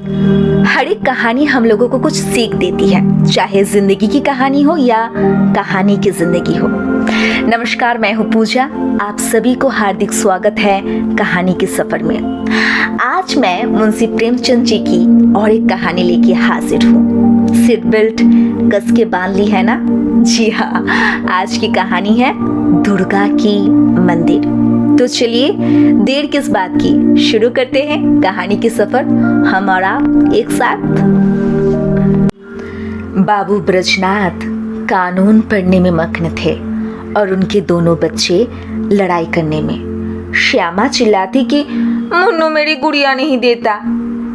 हर एक कहानी हम लोगों को कुछ सीख देती है, चाहे जिंदगी की कहानी हो या कहानी की जिंदगी हो। नमस्कार, मैं हूँ पूजा। आप सभी को हार्दिक स्वागत है कहानी के सफर में। आज मैं मुंशी प्रेमचंद जी की और एक कहानी लेके हाजिर हूँ। सीट बेल्ट कस के बांध ली है ना? जी हाँ, आज की कहानी है दुर्गा की मंदिर। तो चलिए देर किस बात की, शुरू करते हैं कहानी की सफर हम और आप एक साथ। बाबू ब्रजनाथ कानून पढ़ने में मग्न थे और उनके दोनों बच्चे लड़ाई करने में। श्यामा चिल्लाती कि मुन्नू मेरी गुड़िया नहीं देता।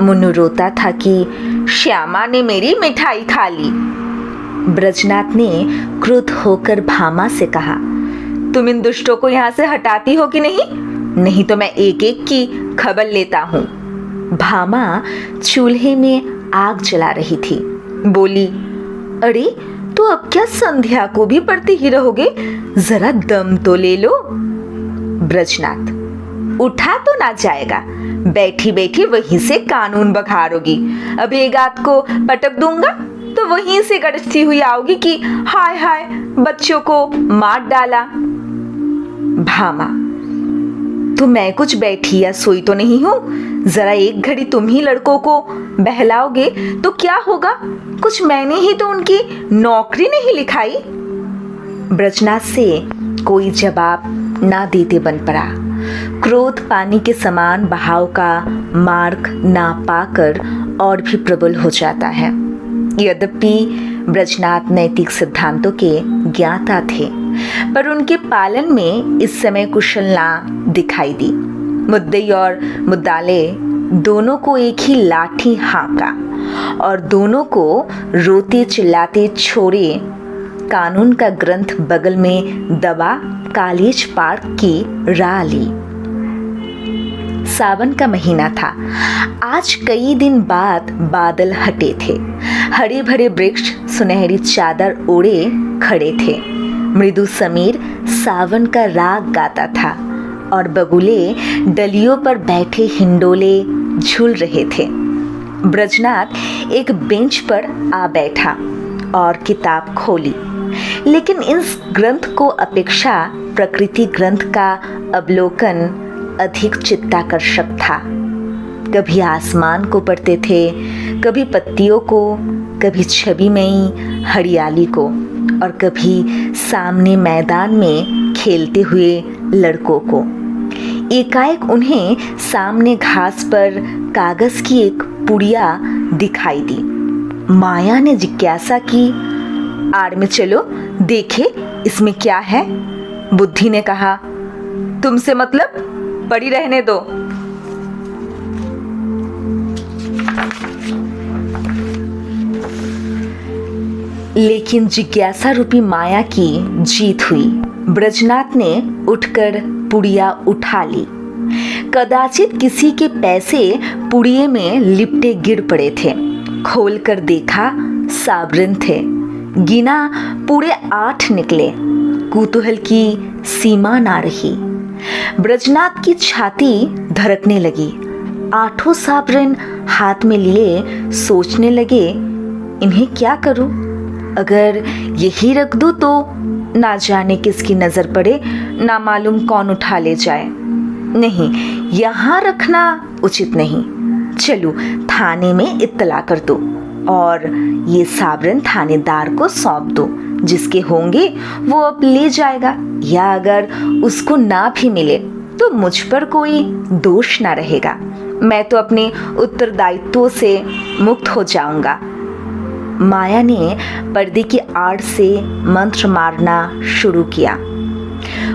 मुन्नू रोता था कि श्यामा ने मेरी मिठाई खा ली। ब्रजनाथ ने क्रुद्ध होकर भामा से कहा, तुम इन दुष्टों को यहाँ से हटाती हो कि नहीं? नहीं तो मैं एक एक की खबर लेता हूँ। भामा चूल्हे में आग जला रही थी। बोली, अरे तो अब क्या संध्या को भी पढ़ते ही रहोगे? जरा दम तो ले लो। ब्रजनाथ, उठा तो ना जाएगा, बैठी बैठी वहीं से कानून बघारोगी। अब एक आध को पटक दूंगा तो वहीं से गरजती हुई आओगी कि हाय हाय बच्चों को मार डाला। भामा, तो मैं कुछ बैठी या सोई तो नहीं हूं। जरा एक घड़ी तुम ही लड़कों को बहलाओगे तो क्या होगा? कुछ मैंने ही तो उनकी नौकरी नहीं लिखाई। ब्रजनाथ से कोई जवाब ना देते बन पड़ा। क्रोध पानी के समान बहाव का मार्ग ना पाकर और भी प्रबल हो जाता है। यद्यपि ब्रजनाथ नैतिक सिद्धांतों के ज्ञाता थे, पर उनके पालन में इस समय कुशल ना दिखाई दी। मुद्दई और मुद्दाले दोनों को एक ही लाठी हाँका और दोनों को रोते चिल्लाते छोड़े। कानून का ग्रंथ बगल में दबा कॉलेज पार्क की राह ली। सावन का महीना था। आज कई दिन बाद बादल हटे थे। हरे भरे वृक्ष सुनहरी चादर ओढ़े खड़े थे। मृदु समीर सावन का राग गाता था और बगुले डलियों पर बैठे हिंडोले झूल रहे थे। ब्रजनाथ एक बेंच पर आ बैठा और किताब खोली, लेकिन इस ग्रंथ को अपेक्षा प्रकृति ग्रंथ का अवलोकन अधिक चित्ताकर्षक था। कभी आसमान को पढ़ते थे, कभी पत्तियों को, कभी छविमयी हरियाली को और कभी सामने मैदान में खेलते हुए लड़कों को। एकाएक उन्हें सामने घास पर कागज की एक पुड़िया दिखाई दी। माया ने जिज्ञासा की, आड़ में चलो देखे इसमें क्या है। बुद्धि ने कहा, तुमसे मतलब, पड़ी रहने दो। लेकिन जिज्ञासा रूपी माया की जीत हुई। ब्रजनाथ ने उठकर पुड़िया उठा ली। कदाचित किसी के पैसे पुड़िये में लिपटे गिर पड़े थे। खोलकर देखा, सावरन थे। गिना पूरे 8 निकले। कुतूहल की सीमा ना रही। ब्रजनाथ की छाती धड़कने लगी। 8 सावरन हाथ में लिए सोचने लगे, इन्हें क्या करूं? अगर यही रख दूं तो ना जाने किसकी नजर पड़े, ना मालूम कौन उठा ले जाए। नहीं, यहाँ रखना उचित नहीं। चलो थाने में इत्तला कर दो और ये सावरन थानेदार को सौंप दो। जिसके होंगे वो अब ले जाएगा, या अगर उसको ना भी मिले तो मुझ पर कोई दोष ना रहेगा। मैं तो अपने उत्तरदायित्वों से मुक्त हो जाऊंगा। माया ने पर्दे की आड़ से मंत्र मारना शुरू किया।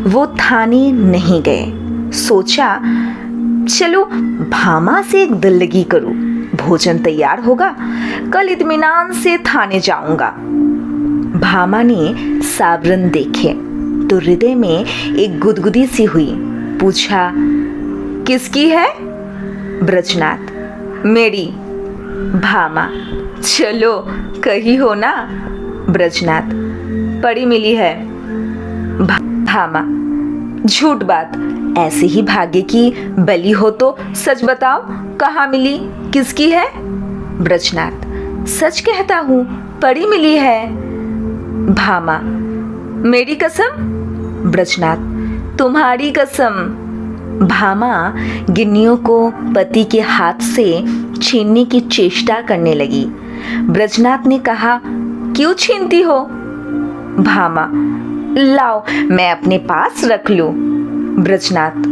वो थाने नहीं गए। सोचा, चलो भामा से एक दिल्लगी करूं, भोजन तैयार होगा, कल इत्मीनान से थाने जाऊंगा। भामा ने सावरन देखे तो हृदय में एक गुदगुदी सी हुई। पूछा, किसकी है? ब्रजनाथ, मेरी। भामा, चलो कही हो ना। ब्रजनाथ, पड़ी मिली है। भामा, झूठ बात, ऐसे ही भाग्य की बलि हो तो सच बताओ, कहाँ मिली, किसकी है? ब्रजनाथ, सच कहता हूँ, परी मिली है। भामा, मेरी कसम? ब्रजनाथ, तुम्हारी कसम। भामा गिन्नियों को पति के हाथ से छीनने की चेष्टा करने लगी। ब्रजनाथ ने कहा, क्यों छीनती हो? भामा, लाओ मैं अपने पास रख लूं। ब्रजनाथ,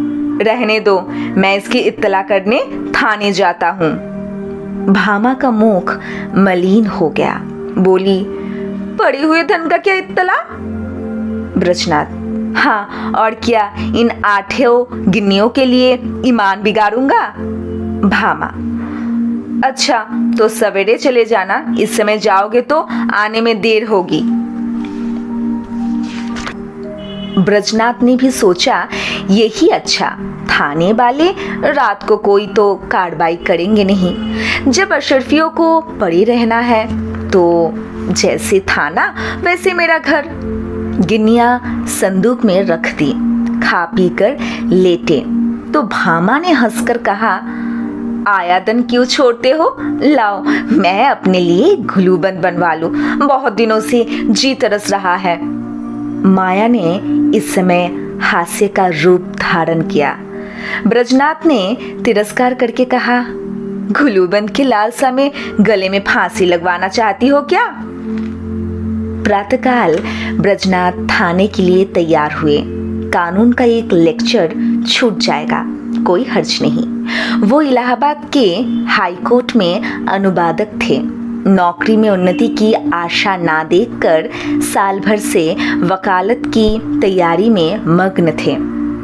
रहने दो, मैं इसकी इत्तला करने थाने जाता हूं। भामा का मुख मलिन हो गया, बोली, पड़े हुए धन का क्या इत्तला? ब्रजनाथ, हाँ और क्या, इन 8 गिन्नियों के लिए ईमान बिगाड़ूंगा? भामा, अच्छा तो सवेरे चले जाना, इस समय जाओगे तो आने में देर होगी। ब्रजनाथ ने भी सोचा यही अच्छा, थाने वाले रात को कोई तो कार्रवाई करेंगे नहीं। जब अशरफियों को पड़े रहना है तो जैसे थाना वैसे मेरा घर। गिन्नियां संदूक में रख दी। खा पी कर लेटे तो भामा ने हंसकर कहा, आया दिन क्यों छोड़ते हो? लाओ मैं अपने लिए घुलूबंद बनवा लूं, बहुत दिनों से जी तरस रहा है। माया ने इस समय हास्य का रूप धारण किया। ब्रजनाथ ने तिरस्कार करके कहा, घुलूबंद की लालसा में गले में फांसी लगवाना चाहती हो क्या? प्रातःकाल ब्रजनाथ थाने के लिए तैयार हुए। कानून का एक लेक्चर छूट जाएगा, कोई हर्ज नहीं। वो इलाहाबाद के हाई कोर्ट में अनुवादक थे। नौकरी में उन्नति की आशा ना देखकर साल भर से वकालत की तैयारी में मग्न थे,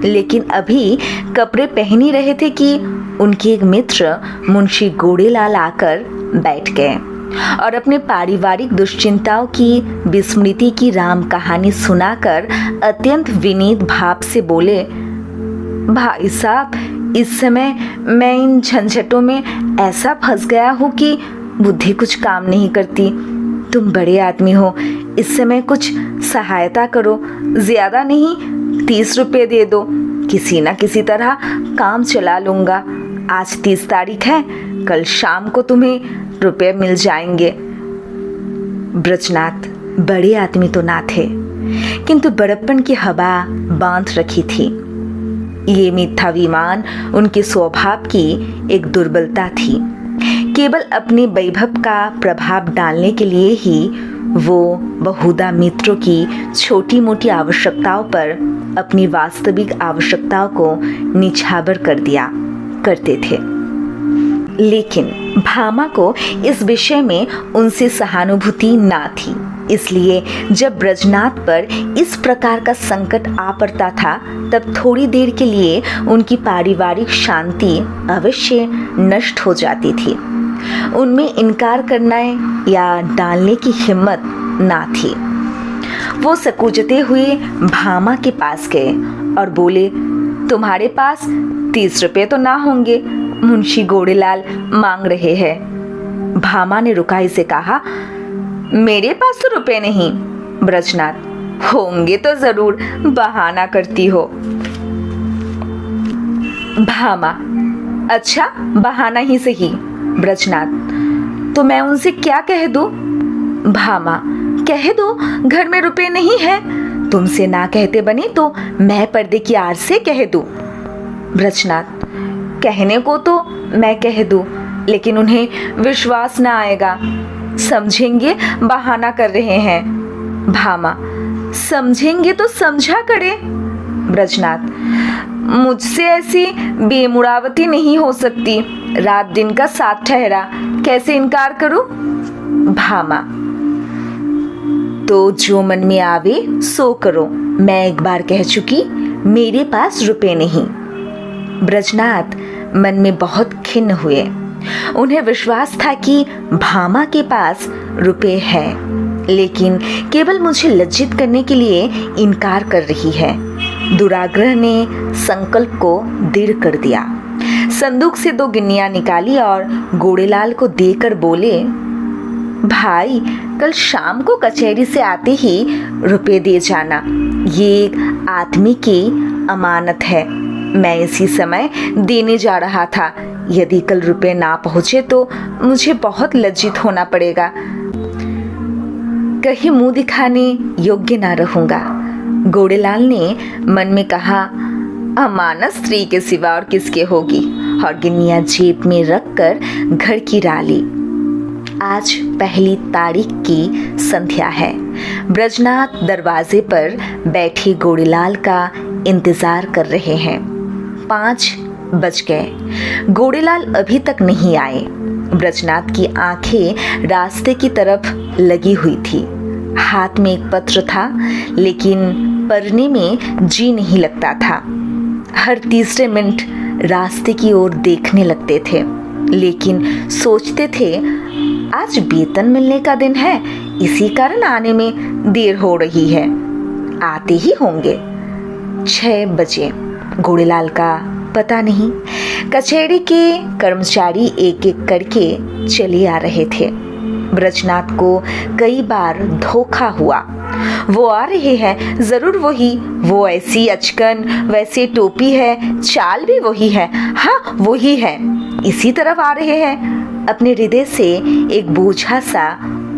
लेकिन अभी कपड़े पहन ही रहे थे कि उनके एक मित्र मुंशी गोड़ेलाल आकर बैठ गए और अपने पारिवारिक दुश्चिंताओं की विस्मृति की राम कहानी सुनाकर अत्यंत विनीत भाव से बोले, भाई साहब, इस समय मैं इन झंझटों में ऐसा फंस गया हूँ कि बुद्धि कुछ काम नहीं करती। तुम बड़े आदमी हो, इस समय कुछ सहायता करो, ज्यादा नहीं 30 रुपये दे दो, किसी न किसी तरह काम चला लूंगा। आज 30 तारीख है, कल शाम को तुम्हें रुपये मिल जाएंगे। ब्रजनाथ बड़े आदमी तो ना थे, किंतु बड़प्पन की हवा बांध रखी थी। ये मिथ्याभिमान उनके स्वभाव की एक दुर्बलता थी। केवल अपने वैभव का प्रभाव डालने के लिए ही वो बहुधा मित्रों की छोटी मोटी आवश्यकताओं पर अपनी वास्तविक आवश्यकताओं को निछावर कर दिया करते थे। लेकिन भामा को इस विषय में उनसे सहानुभूति ना थी। इसलिए जब ब्रजनाथ पर इस प्रकार का संकट आ पड़ता था, तब थोड़ी देर के लिए उनकी पारिवारिक शांति अवश्य नष्ट हो जाती थी। उनमें इनकार करना या डालने की हिम्मत ना थी। वो सकुचते हुए भामा के पास गए और बोले, तुम्हारे पास 30 रुपये तो ना होंगे, मुंशी गोड़ेलाल मांग रहे हैं। भामा ने रुकाई से कहा, मेरे पास तो रुपए नहीं। ब्रजनाथ, होंगे तो जरूर, बहाना करती हो। भामा, अच्छा बहाना ही सही। ब्रजनाथ, तो मैं उनसे क्या कह दूं? भामा, कह दो घर में रुपए नहीं है। तुमसे ना कहते बने तो मैं पर्दे की आड़ से कह दूं। ब्रजनाथ, कहने को तो मैं कह दूं, लेकिन उन्हें विश्वास ना आएगा, समझेंगे बहाना कर रहे हैं। भामा, समझेंगे तो समझा करे। ब्रजनाथ, मुझसे ऐसी बेमुरावती नहीं हो सकती, रात दिन का साथ ठहरा, कैसे इनकार करूं? भामा, तो जो मन में आवे सो करो, मैं एक बार कह चुकी, मेरे पास रुपए नहीं। ब्रजनाथ मन में बहुत खिन्न हुए। उन्हें विश्वास था कि भामा के पास रुपए है, लेकिन केवल मुझे लज्जित करने के लिए इनकार कर रही है। दुराग्रह ने संकल्प को दृढ़ कर दिया। संदूक से 2 गिन्नियां निकाली और गोड़ेलाल को देकर बोले, भाई, कल शाम को कचहरी से आते ही रुपए दे जाना, ये एक आदमी की अमानत है। मैं इसी समय देने जा रहा था। यदि कल रुपए ना पहुंचे तो मुझे बहुत लज्जित होना पड़ेगा, कहीं मुंह दिखाने योग्य ना रहूंगा। गोड़ेलाल ने मन में कहा, अमानत स्त्री के सिवा और किसके होगी, और गिन्नियां जेब में रखकर घर की राह ली। आज 1 तारीख की संध्या है। ब्रजनाथ दरवाजे पर बैठे गोड़ेलाल का इंतजार कर रहे हैं। 5 बज गए। गोड़ेलाल अभी तक नहीं आए। ब्रजनाथ की आंखें रास्ते की तरफ लगी हुई थी। हाथ में एक पत्र था, लेकिन पढ़ने में जी नहीं लगता था। हर तीसरे मिनट रास्ते की ओर देखने लगते थे, लेकिन सोचते थे आज वेतन मिलने का दिन है, इसी कारण आने में देर हो रही है। आते ही होंगे। 6 बजे। गोड़ेलाल का पता नहीं। कचहरी के कर्मचारी एक एक करके चले आ रहे थे। ब्रजनाथ को कई बार धोखा हुआ। वो आ रहे हैं, जरूर वही, वो ऐसी अचकन, वैसे टोपी है, चाल भी वही है, हाँ वही है, इसी तरफ आ रहे हैं। अपने हृदय से एक बोझा सा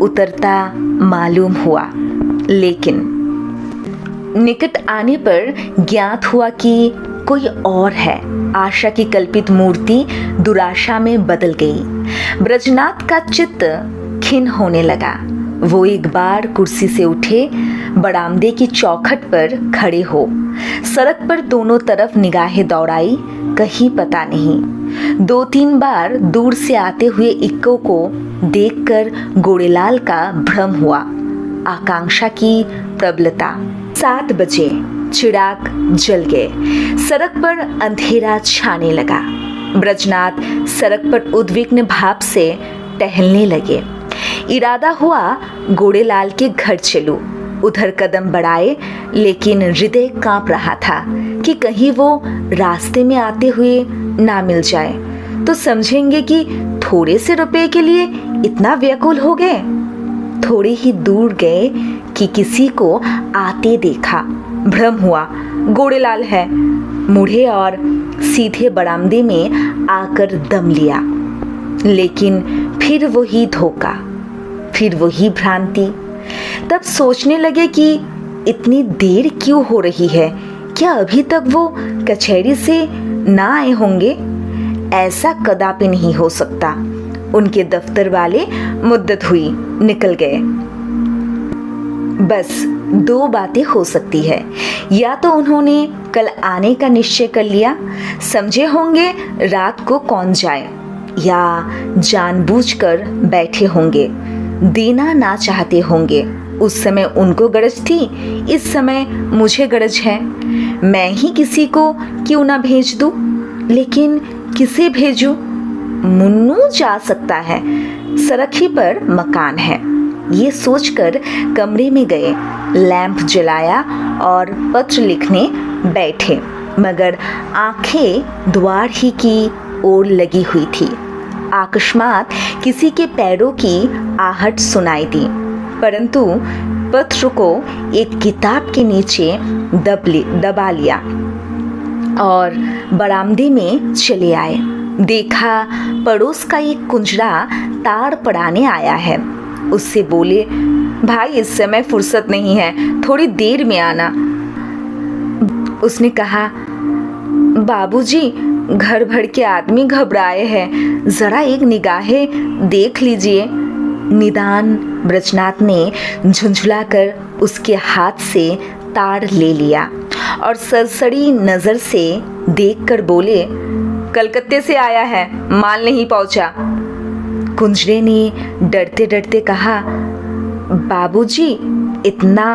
उतरता मालूम हुआ, लेकिन निकट आने पर ज्ञात हुआ कि कोई और है। आशा की कल्पित मूर्ति दुराशा में बदल गई। ब्रजनाथ का चित्त खिन्न होने लगा। वो एक बार कुर्सी से उठे, बरामदे की चौखट पर खड़े हो सड़क पर दोनों तरफ निगाहें दौड़ाई, कहीं पता नहीं। 2-3 बार दूर से आते हुए इक्को को देखकर गोड़ेलाल का भ्रम हुआ। आकांक्षा की प्रबलता। 7 बजे। चिराग जल गए। सड़क पर अंधेरा छाने लगा। ब्रजनाथ सड़क पर उद्विग्न भाव से टहलने लगे। इरादा हुआ गोड़ेलाल के घर चलूं। उधर कदम बढ़ाए, लेकिन हृदय कांप रहा था कि कहीं वो रास्ते में आते हुए ना मिल जाए तो समझेंगे कि थोड़े से रुपए के लिए इतना व्याकुल हो गए। थोड़े ही दूर गए कि किसी को आते देखा। भ्रम हुआ गोड़ेलाल है। मुड़े और सीधे बरामदे में आकर दम लिया, लेकिन फिर वही धोखा, फिर वही भ्रांति। तब सोचने लगे कि इतनी देर क्यों हो रही है, क्या अभी तक वो कचहरी से ना आए होंगे? ऐसा कदापि नहीं हो सकता। उनके दफ्तर वाले मुद्दत हुई, निकल गए। बस 2 बातें हो सकती है, या तो उन्होंने कल आने का निश्चय कर लिया, समझे होंगे रात को कौन जाए, या जानबूझकर बैठे होंगे, देना ना चाहते होंगे। उस समय उनको गरज थी, इस समय मुझे गरज है। मैं ही किसी को क्यों ना भेज दूं, लेकिन किसे भेजूं? मुन्नू जा सकता है, सड़क ही पर मकान है। ये सोचकर कमरे में गए, लैंप जलाया और पत्र लिखने बैठे, मगर आंखें द्वार ही की ओर लगी हुई थी। अकस्मात किसी के पैरों की आहट सुनाई दी, परंतु पत्र को एक किताब के नीचे दबा लिया और बरामदे में चले आए। देखा पड़ोस का एक कुंजरा ताड़ पड़ाने आया है। उससे बोले, भाई इस समय फुर्सत नहीं है, थोड़ी देर में आना। उसने कहा, बाबूजी घर भर के आदमी घबराए हैं, जरा एक निगाहें देख लीजिए। निदान ब्रजनाथ ने झुंझुलाकर उसके हाथ से ताड़ ले लिया और सरसरी नजर से देखकर बोले, कलकत्ते से आया है, माल नहीं पहुंचा। कुंजरे ने डरते डरते कहा, बाबूजी इतना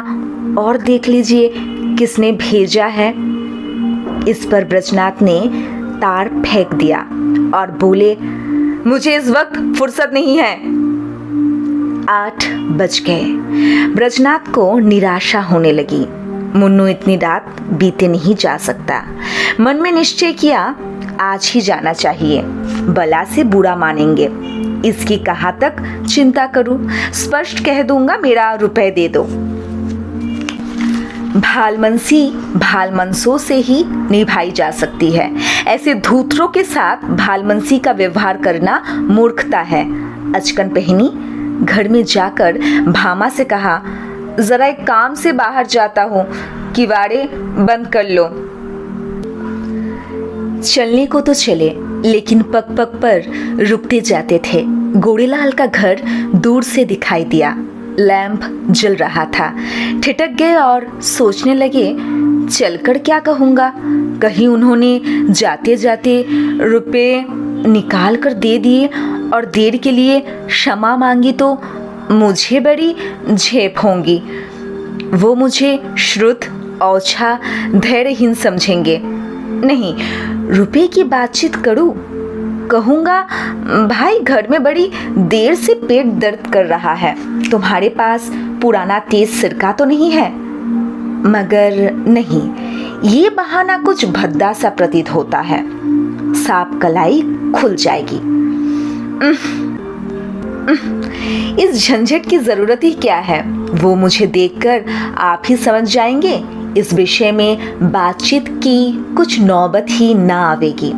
और देख लीजिए किसने भेजा है। इस पर ब्रजनाथ ने तार फेंक दिया और बोले, मुझे इस वक्त फुर्सत नहीं है। 8 बज गए। ब्रजनाथ को निराशा होने लगी। मुन्नू इतनी रात बीते नहीं जा सकता। मन में निश्चय किया, आज ही जाना चाहिए, बला से बुरा मानेंगे। इसकी कहाँ तक चिंता करूं, स्पष्ट कह दूंगा मेरा रुपए दे दो। भालमनसी भालमनसों से ही निभाई जा सकती है। ऐसे धूर्तों के साथ भालमनसी का व्यवहार करना मूर्खता है। अचकन पहनी घर में जाकर भामा से कहा, जरा एक काम से बाहर जाता हूँ, किवाड़े बंद कर लो। चलने को तो चले, लेकिन पग पग पर रुकते जाते थे। गोड़ेलाल का घर दूर से दिखाई दिया। लैंप जल रहा था। ठिठक गए और सोचने लगे, चलकर क्या कहूँगा। कहीं उन्होंने जाते जाते रुपए निकाल कर दे दिए और देर के लिए क्षमा मांगी तो मुझे बड़ी झेप होंगी। वो मुझे श्रुत, औछा, धैर्यहीन समझेंगे। नहीं, रुपए की बातचीत करूं। कहूँगा, भाई घर में बड़ी देर से पेट दर्द कर रहा है, तुम्हारे पास पुराना तेज सिरका तो नहीं है? मगर नहीं, ये बहाना कुछ भद्दा सा प्रतीत होता है। सांप कलाई खुल जाएगी। इस झंझट की जरूरत ही क्या है? वो मुझे देखकर आप ही समझ जाएंगे। इस विषय में बातचीत की कुछ नौबत ही ना आवेगी।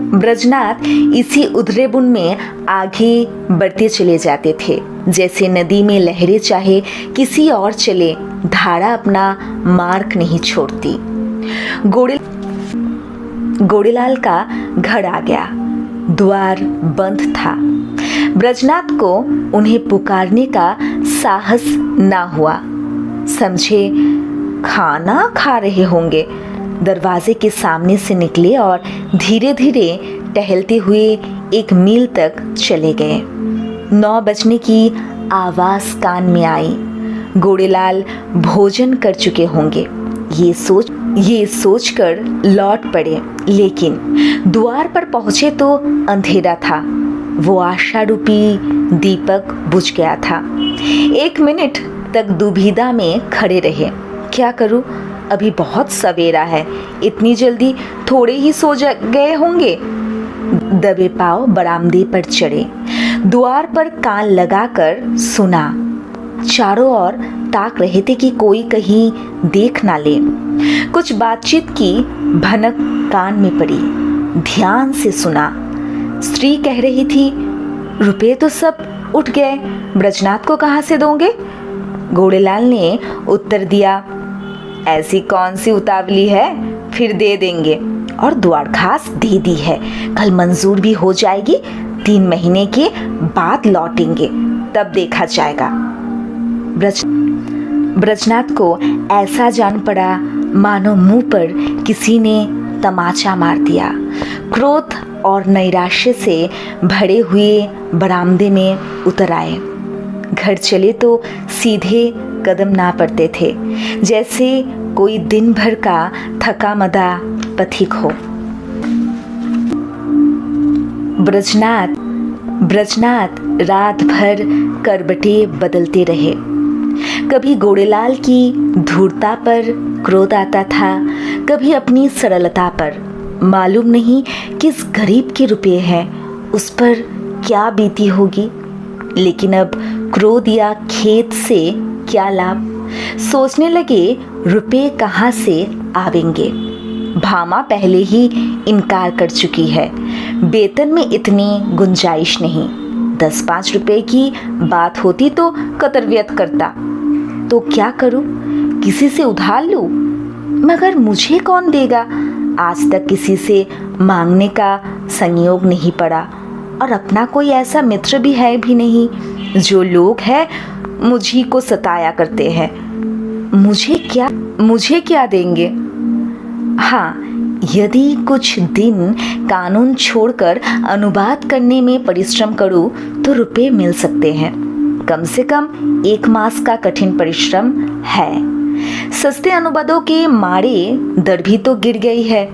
ब्रजनाथ इसी उधरेबुन में आगे बढ़ते चले जाते थे। जैसे नदी में लहरें चाहे किसी और चले, धारा अपना मार्ग नहीं छोड़ती। गोड़ेलाल का घर आ गया। द्वार बंद था। ब्रजनाथ को उन्हें पुकारने का साहस ना हुआ। समझे खाना खा रहे होंगे। दरवाजे के सामने से निकले और धीरे धीरे टहलते हुए 1 मील तक चले गए। 9 बजने की आवाज़ कान में आई। गोड़ेलाल भोजन कर चुके होंगे, ये सोचकर लौट पड़े। लेकिन द्वार पर पहुँचे तो अंधेरा था। वो आशा रूपी दीपक बुझ गया था। 1 मिनट तक दुविधा में खड़े रहे। क्या करूं? अभी बहुत सवेरा है, इतनी जल्दी थोड़े ही सो गए होंगे। दबे पांव बरामदे पर चढ़े। द्वार पर कान लगाकर सुना। चारों ओर ताक रहे थे कि कोई कहीं देख ना ले। कुछ बातचीत की भनक कान में पड़ी। ध्यान से सुना। स्त्री कह रही थी, रुपए तो सब उठ गए, ब्रजनाथ को कहाँ से दोगे? गोड़ेलाल ने उत्तर दिया, ऐसी कौन सी उतावली है, फिर दे देंगे। और द्वार खास दे दी है, कल मंजूर भी हो जाएगी। 3 महीने के बाद लौटेंगे, तब देखा जाएगा। ब्रजनाथ को ऐसा जान पड़ा मानो मुंह पर किसी ने तमाचा मार दिया। क्रोध और नैराश्य से भरे हुए बरामदे में उतर आए। घर चले तो सीधे कदम ना पड़ते थे, जैसे कोई दिन भर का थका मदा पथिक हो। ब्रजनाथ रात भर करवटे बदलते रहे। कभी गोड़ेलाल की धूर्तता पर क्रोध आता था, कभी अपनी सरलता पर। मालूम नहीं किस गरीब के रुपए हैं, उस पर क्या बीती होगी। लेकिन अब क्रोध या खेद से क्या लाभ? सोचने लगे, रुपए कहाँ से आवेंगे? भामा पहले ही इनकार कर चुकी है। वेतन में इतनी गुंजाइश नहीं। 10-5 रुपए की बात होती तो कर्तव्यत करता। तो क्या करूं? किसी से उधार लूं? मगर मुझे कौन देगा? आज तक किसी से मांगने का संयोग नहीं पड़ा, और अपना कोई ऐसा मित्र भी है भी नहीं। जो लोग हैं मुझी को सताया करते हैं। मुझे क्या देंगे? हाँ, यदि कुछ दिन कानून छोड़कर अनुवाद करने में परिश्रम करूं तो रुपए मिल सकते हैं। कम से कम 1 मास का कठिन परिश्रम है। सस्ते अनुवादों के मारे दर भी तो गिर गई है।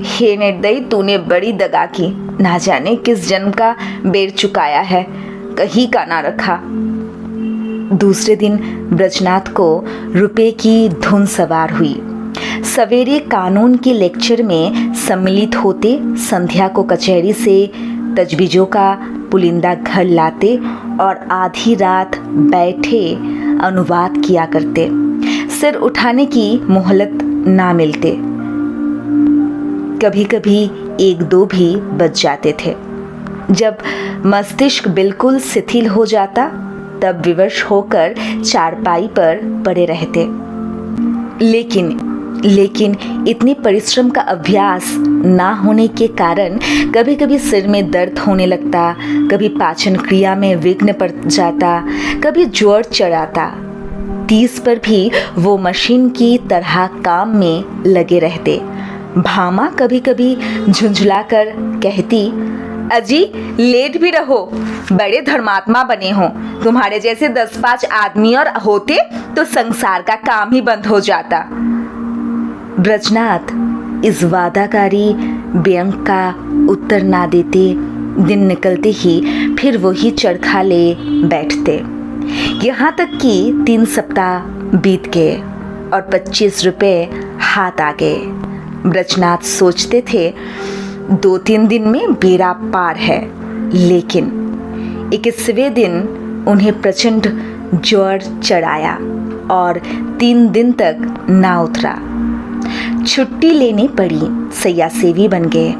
हे निर्दयी, तूने बड़ी दगा की। ना जाने किस जन्म का बेर चुकाया है, कहीं का ना रखा। दूसरे दिन ब्रजनाथ को रुपए की धुन सवार हुई। सवेरे कानून के लेक्चर में सम्मिलित होते, संध्या को कचहरी से तजवीज़ों का पुलिंदा घर लाते और आधी रात बैठे अनुवाद किया करते। सिर उठाने की मोहलत ना मिलते। कभी कभी एक दो भी बच जाते थे। जब मस्तिष्क बिल्कुल शिथिल हो जाता तब विवश होकर चारपाई पर पड़े रहते। लेकिन इतनी परिश्रम का अभ्यास ना होने के कारण कभी कभी सिर में दर्द होने लगता, कभी पाचन क्रिया में विघ्न पड़ जाता, कभी ज्वर चढ़ आता। 30 पर भी वो मशीन की तरह काम में लगे रहते। भामा कभी कभी झुंझलाकर कहती, अजी लेट भी रहो, बड़े धर्मात्मा बने हो। तुम्हारे जैसे 10-5 आदमी और होते तो संसार का काम ही बंद हो जाता। ब्रजनाथ इस वादाकारी व्यंग का उत्तर ना देते। दिन निकलते ही फिर वही चरखा ले बैठते। यहाँ तक कि 3 सप्ताह बीत गए और 25 रुपए हाथ आ गए। ब्रजनाथ सोचते थे 2-3 दिन में बेड़ा पार है, लेकिन 21वें दिन उन्हें प्रचंड ज्वर चढ़ाया और 3 दिन तक ना उतरा। छुट्टी लेनी पड़ी, सैयासेवी बन गए।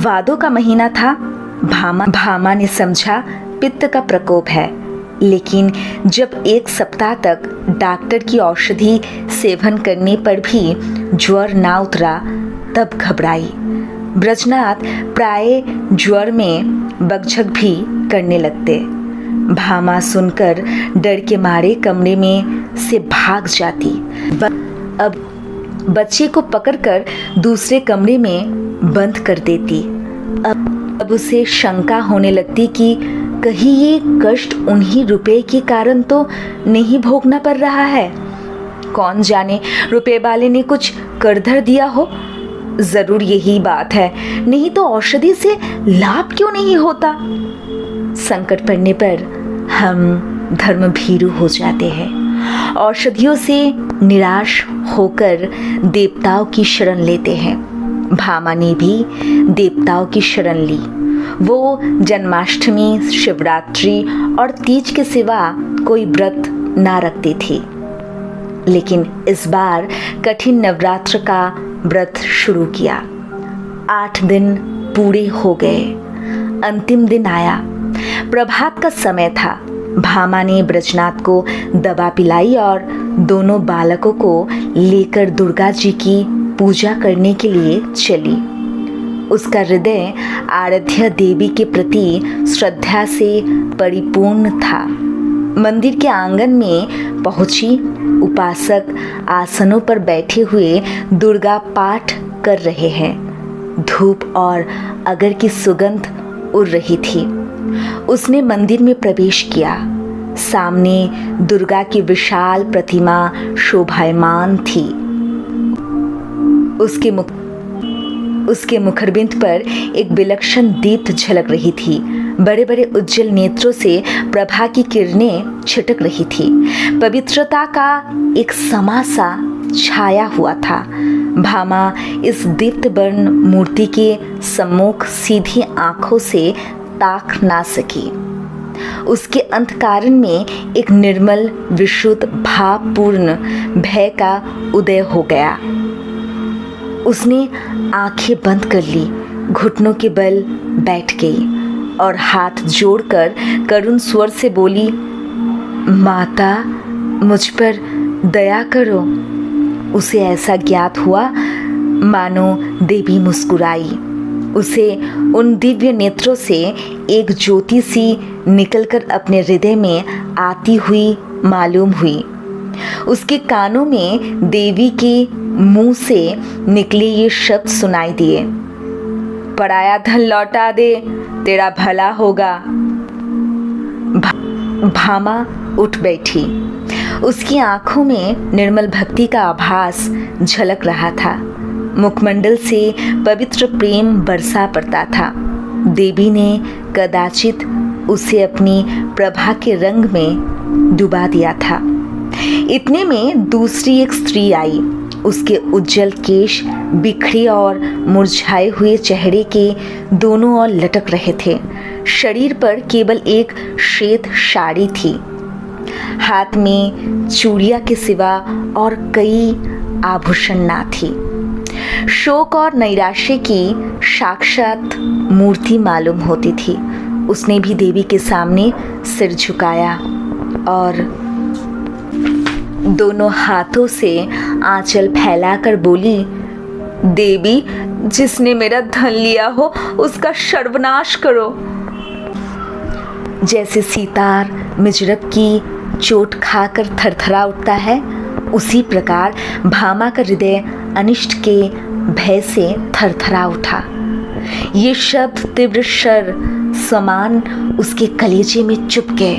वादों का महीना था। भामा ने समझा पित्त का प्रकोप है, लेकिन जब 1 सप्ताह तक डॉक्टर की औषधि सेवन करने पर भी ज्वर ना उतरा तब घबराई। ब्रजनाथ प्राय ज्वर में बकझक भी करने लगते। भामा सुनकर डर के मारे कमरे में से भाग जाती। अब बच्चे को पकड़कर दूसरे कमरे में बंद कर देती। अब उसे शंका होने लगती कि कहीं ये कष्ट उन्हीं रुपए के कारण तो नहीं भोगना पड़ रहा है। कौन जाने रुपए वाले ने कुछ कर धर दिया हो। जरूर यही बात है, नहीं तो औषधि से लाभ क्यों नहीं होता। संकट पड़ने पर हम धर्मभीरू हो जाते हैं। औषधियों से निराश होकर देवताओं की शरण लेते हैं। भामा ने भी देवताओं की शरण ली। वो जन्माष्टमी, शिवरात्रि और तीज के सिवा कोई व्रत ना रखती थी। लेकिन इस बार कठिन नवरात्र का व्रत शुरू किया। 8 दिन पूरे हो गए। अंतिम दिन आया। प्रभात का समय था। भामा ने ब्रजनाथ को दवा पिलाई और दोनों बालकों को लेकर दुर्गा जी की पूजा करने के लिए चली। उसका हृदय आराध्या देवी के प्रति श्रद्धा से परिपूर्ण था। मंदिर के आंगन में पहुंची। उपासक आसनों पर बैठे हुए दुर्गा पाठ कर रहे हैं। धूप और अगर की सुगंध उड़ रही थी। उसने मंदिर में प्रवेश किया। सामने दुर्गा की विशाल प्रतिमा शोभायमान थी। उसके मुखरबिंद पर एक विलक्षण दीप्त झलक रही थी। बड़े बड़े उज्जवल नेत्रों से प्रभा की किरणें छिटक रही थी। पवित्रता का एक समा सा छाया हुआ था। भामा इस दीप्त वर्ण मूर्ति के सम्मुख सीधी आंखों से ताक ना सकी। उसके अंतःकरण में एक निर्मल, विशुद्ध, भावपूर्ण भय का उदय हो गया। उसने आंखें बंद कर ली, घुटनों के बल बैठ गई और हाथ जोड़कर करुण स्वर से बोली, माता मुझ पर दया करो। उसे ऐसा ज्ञात हुआ मानो देवी मुस्कुराई। उसे उन दिव्य नेत्रों से एक ज्योति सी निकलकर अपने हृदय में आती हुई मालूम हुई। उसके कानों में देवी के मुंह से निकले ये शब्द सुनाई दिए, पराया धन लौटा दे, तेरा भला होगा। भामा उठ बैठी। उसकी आंखों में निर्मल भक्ति का आभास झलक रहा था। मुखमंडल से पवित्र प्रेम बरसा पड़ता था। देवी ने कदाचित उसे अपनी प्रभा के रंग में डुबा दिया था। इतने में दूसरी एक स्त्री आई। उसके उज्जवल केश बिखरे और मुरझाए हुए चेहरे के दोनों ओर लटक रहे थे। शरीर पर केवल एक श्वेत साड़ी थी। हाथ में चूड़िया के सिवा और कई आभूषण ना थी। शोक और नैराश्य की साक्षात मूर्ति मालूम होती थी। उसने भी देवी के सामने सिर झुकाया और दोनों हाथों से आंचल फैलाकर बोली, देवी, जिसने मेरा धन लिया हो उसका सर्वनाश करो। जैसे सीतार मिजरब की चोट खाकर थरथरा उठता है, उसी प्रकार भामा का हृदय अनिष्ट के भय से थरथरा उठा। ये शब्द तीव्र शर समान उसके कलेजे में चुभ गए।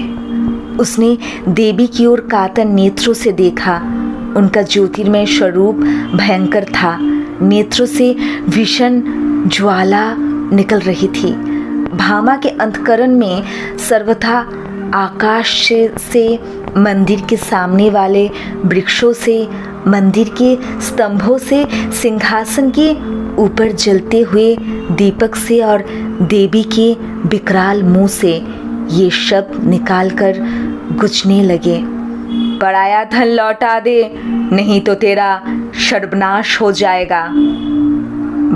उसने देवी की ओर कातर नेत्रों से देखा। उनका ज्योतिर्मय स्वरूप भयंकर था। नेत्रों से भीषण ज्वाला निकल रही थी। भामा के अंतकरण में सर्वथा आकाश से मंदिर के सामने वाले वृक्षों से, मंदिर के स्तंभों से, सिंहासन के ऊपर जलते हुए दीपक से और देवी के विकराल मुंह से ये शब्द निकालकर गुजने लगे, पराया धन लौटा दे, नहीं तो तेरा सर्वनाश हो जाएगा।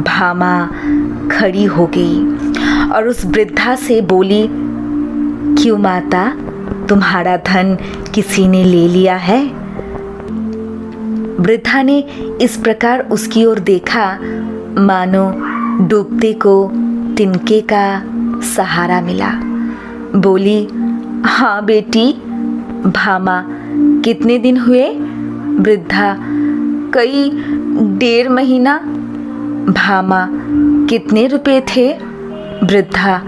भामा खड़ी हो गई और उस वृद्धा से बोली, क्यों माता, तुम्हारा धन किसी ने ले लिया है? वृद्धा ने इस प्रकार उसकी ओर देखा मानो डूबते को तिनके का सहारा मिला। बोली, हाँ बेटी। भामा, कितने दिन हुए? वृद्धा, कई 1.5 महीना। भामा, कितने रुपए थे? वृद्धा,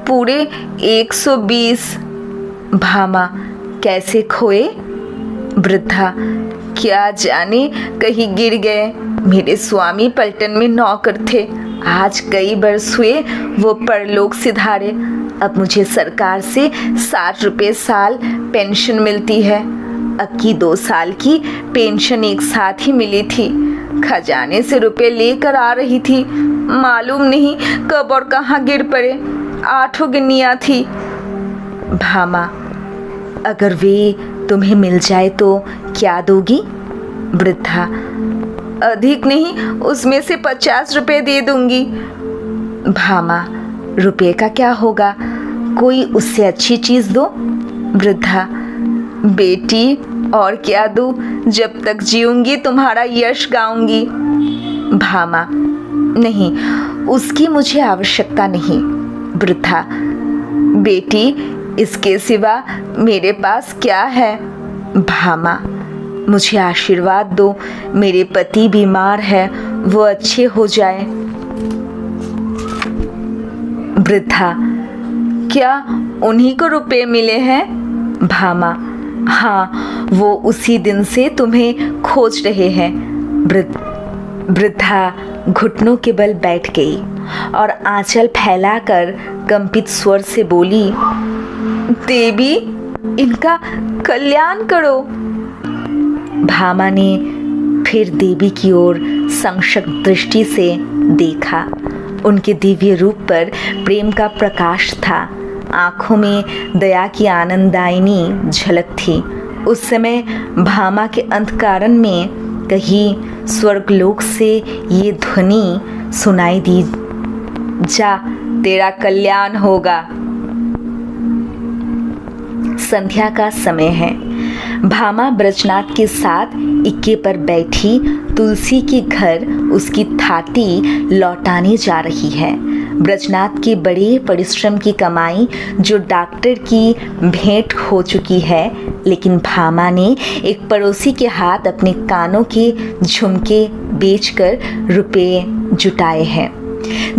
पूरे 120। भामा, कैसे खोए? वृद्धा, क्या जाने, कहीं गिर गए। मेरे स्वामी पलटन में नौकर थे। आज कई बरस हुए वो परलोक सिधारे। अब मुझे सरकार से 60 रुपये साल पेंशन मिलती है। अब की 2 साल की पेंशन एक साथ ही मिली थी। खजाने से रुपए लेकर आ रही थी, मालूम नहीं कब और कहाँ गिर पड़े। 8 गिन्नियाँ थी। भामा, अगर वे तुम्हें मिल जाए तो क्या दोगी? वृद्धा, अधिक नहीं, उसमें से 50 रुपए दे दूंगी। भामा, रुपए का क्या होगा, कोई उससे अच्छी चीज दो। वृद्धा, बेटी, और क्या दूं? जब तक जीऊंगी तुम्हारा यश गाऊंगी। भामा, नहीं, उसकी मुझे आवश्यकता नहीं। वृद्धा, बेटी, इसके सिवा मेरे पास क्या है? भामा, मुझे आशीर्वाद दो, मेरे पति बीमार है, वो अच्छे हो जाए। वृद्धा, क्या उन्हीं को रुपए मिले हैं? भामा, हाँ, वो उसी दिन से तुम्हें खोज रहे हैं। वृद्धा घुटनों के बल बैठ गई और आंचल फैलाकर कंपित स्वर से बोली, देवी, इनका कल्याण करो। भामा ने फिर देवी की ओर संशक दृष्टि से देखा। उनके दिव्य रूप पर प्रेम का प्रकाश था। आंखों में दया की आनंदायिनी झलक थी। उस समय भामा के अंतःकरण में कहीं स्वर्गलोक से ये ध्वनि सुनाई दी, जा, तेरा कल्याण होगा। संध्या का समय है। भामा ब्रजनाथ के साथ इक्के पर बैठी तुलसी के घर उसकी थाती लौटाने जा रही है। ब्रजनाथ के बड़े परिश्रम की कमाई जो डॉक्टर की भेंट हो चुकी है, लेकिन भामा ने एक पड़ोसी के हाथ अपने कानों के झुमके बेचकर रुपए जुटाए हैं।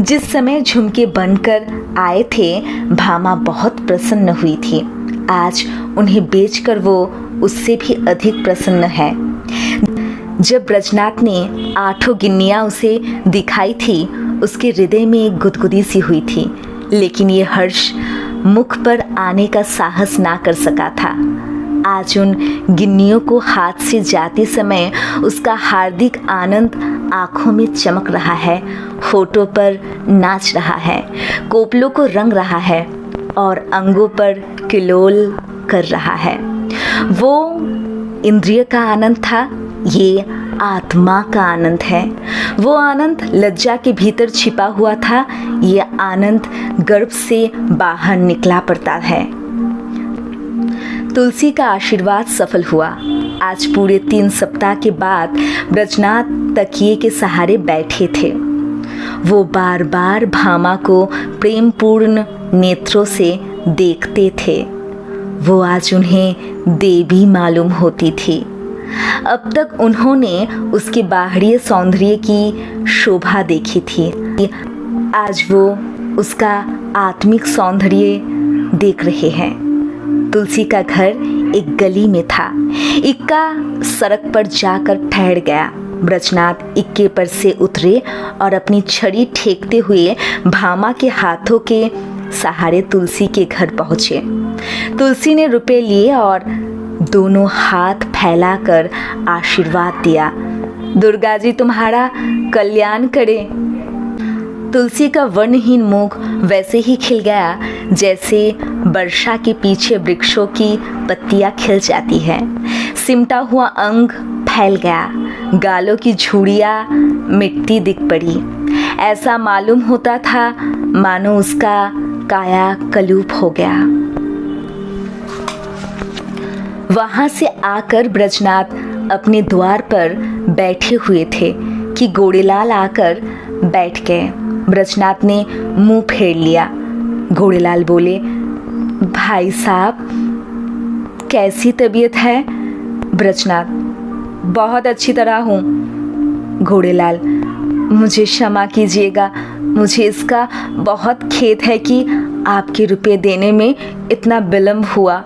जिस समय झुमके बनकर आए थे, भामा बहुत प्रसन्न हुई थी। आज उन्हें बेचकर वो उससे भी अधिक प्रसन्न है। जब ब्रजनाथ ने 8 गिन्नियाँ उसे दिखाई थी, उसके हृदय में एक गुदगुदी सी हुई थी, लेकिन ये हर्ष मुख पर आने का साहस ना कर सका था। आज उन गिन्नियों को हाथ से जाते समय उसका हार्दिक आनंद आँखों में चमक रहा है, होठों पर नाच रहा है, कोपलों को रंग रहा है और अंगों पर किलोल कर रहा है। वो इंद्रिय का आनंद था, ये आत्मा का आनंद है। वो आनंद लज्जा के भीतर छिपा हुआ था, ये आनंद गर्भ से बाहर निकला पड़ता है। तुलसी का आशीर्वाद सफल हुआ। आज पूरे 3 सप्ताह के बाद ब्रजनाथ तकिए के सहारे बैठे थे। वो बार बार भामा को प्रेमपूर्ण नेत्रों से देखते थे। वो आज उन्हें देवी मालूम होती थी। अब तक उन्होंने उसके बाहरी सौंदर्य की शोभा देखी थी, आज वो उसका आत्मिक सौंदर्य देख रहे हैं। तुलसी का घर एक गली में था। इक्का सड़क पर जाकर ठहर गया। ब्रजनाथ इक्के पर से उतरे और अपनी छड़ी ठेकते हुए भामा के हाथों के सहारे तुलसी के घर पहुँचे। तुलसी ने रुपए लिए और दोनों हाथ फैलाकर आशीर्वाद दिया। दुर्गा जी तुम्हारा कल्याण करे। तुलसी का वर्णहीन मुख वैसे ही खिल गया जैसे वर्षा के पीछे वृक्षों की पत्तियां खिल जाती है। सिमटा हुआ अंग फैल गया, गालों की झुर्रियां मिट्टी दिख पड़ी। ऐसा मालूम होता था मानो उसका काया कलूप हो गया। वहां से आकर ब्रजनाथ अपने द्वार पर बैठे हुए थे कि घोड़ेलाल आकर बैठ गए। ब्रजनाथ ने मुंह फेर लिया। घोड़ेलाल बोले, भाई साहब कैसी तबीयत है? ब्रजनाथ, बहुत अच्छी तरह हूँ। घोड़ेलाल, मुझे क्षमा कीजिएगा, मुझे इसका बहुत खेद है कि आपके रुपए देने में इतना विलम्ब हुआ।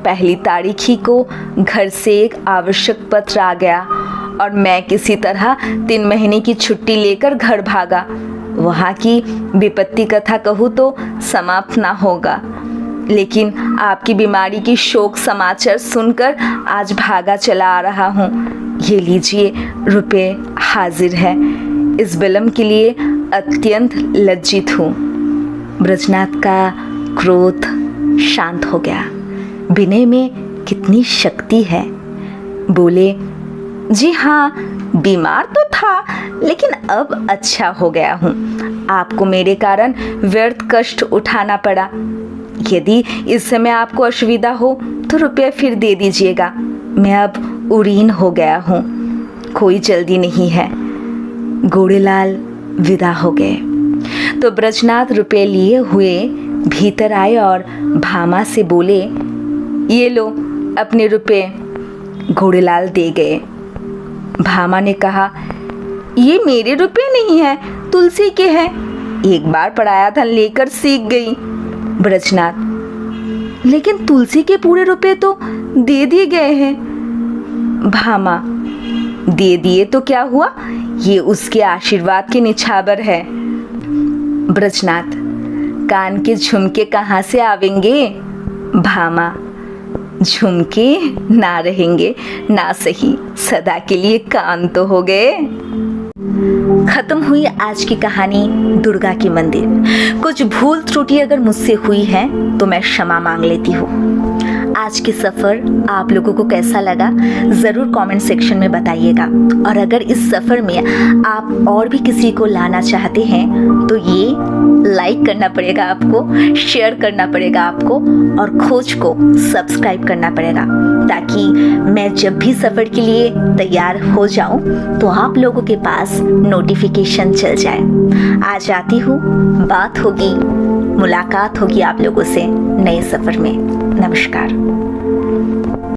पहली तारीख ही को घर से एक आवश्यक पत्र आ गया और मैं किसी तरह 3 महीने की छुट्टी लेकर घर भागा। वहाँ की विपत्ति कथा कहूँ तो समाप्त ना होगा, लेकिन आपकी बीमारी की शोक समाचार सुनकर आज भागा चला आ रहा हूँ। ये लीजिए, रुपए हाजिर है। इस विलम्ब के लिए अत्यंत लज्जित हूँ। ब्रजनाथ का क्रोध शांत हो गया। विनय में कितनी शक्ति है। बोले, जी हाँ, बीमार तो था लेकिन अब अच्छा हो गया हूँ। आपको मेरे कारण व्यर्थ कष्ट उठाना पड़ा। यदि इस समय आपको असुविधा हो तो रुपया फिर दे दीजिएगा। मैं अब उरीन हो गया हूँ, कोई जल्दी नहीं है। घोड़ेलाल विदा हो गए तो ब्रजनाथ रुपये लिए हुए भीतर आए और भामा से बोले, ये लो अपने रुपए। घोड़ेलाल दे गए। भामा ने कहा, ये मेरे रुपए नहीं है, तुलसी के हैं। एक बार पढ़ाया था, लेकर सीख गई। ब्रजनाथ, लेकिन तुलसी के पूरे रुपए तो दे दिए गए हैं। भामा, दे दिए तो क्या हुआ, ये उसके आशीर्वाद के निछावर है। ब्रजनाथ, कान के झुमके कहाँ से आवेंगे? भामा, झुमके ना रहेंगे ना सही, सदा के लिए कान तो हो गए। खत्म हुई आज की कहानी दुर्गा की मंदिर। कुछ भूल त्रुटि अगर मुझसे हुई है तो मैं क्षमा मांग लेती हूँ। आज के सफ़र आप लोगों को कैसा लगा ज़रूर कमेंट सेक्शन में बताइएगा। और अगर इस सफ़र में आप और भी किसी को लाना चाहते हैं तो ये लाइक करना पड़ेगा आपको, शेयर करना पड़ेगा आपको और खोज को सब्सक्राइब करना पड़ेगा, ताकि मैं जब भी सफ़र के लिए तैयार हो जाऊं तो आप लोगों के पास नोटिफिकेशन चल जाए। आ जाती हूँ, बात होगी, मुलाकात होगी आप लोगों से नए सफ़र में। नमस्कार।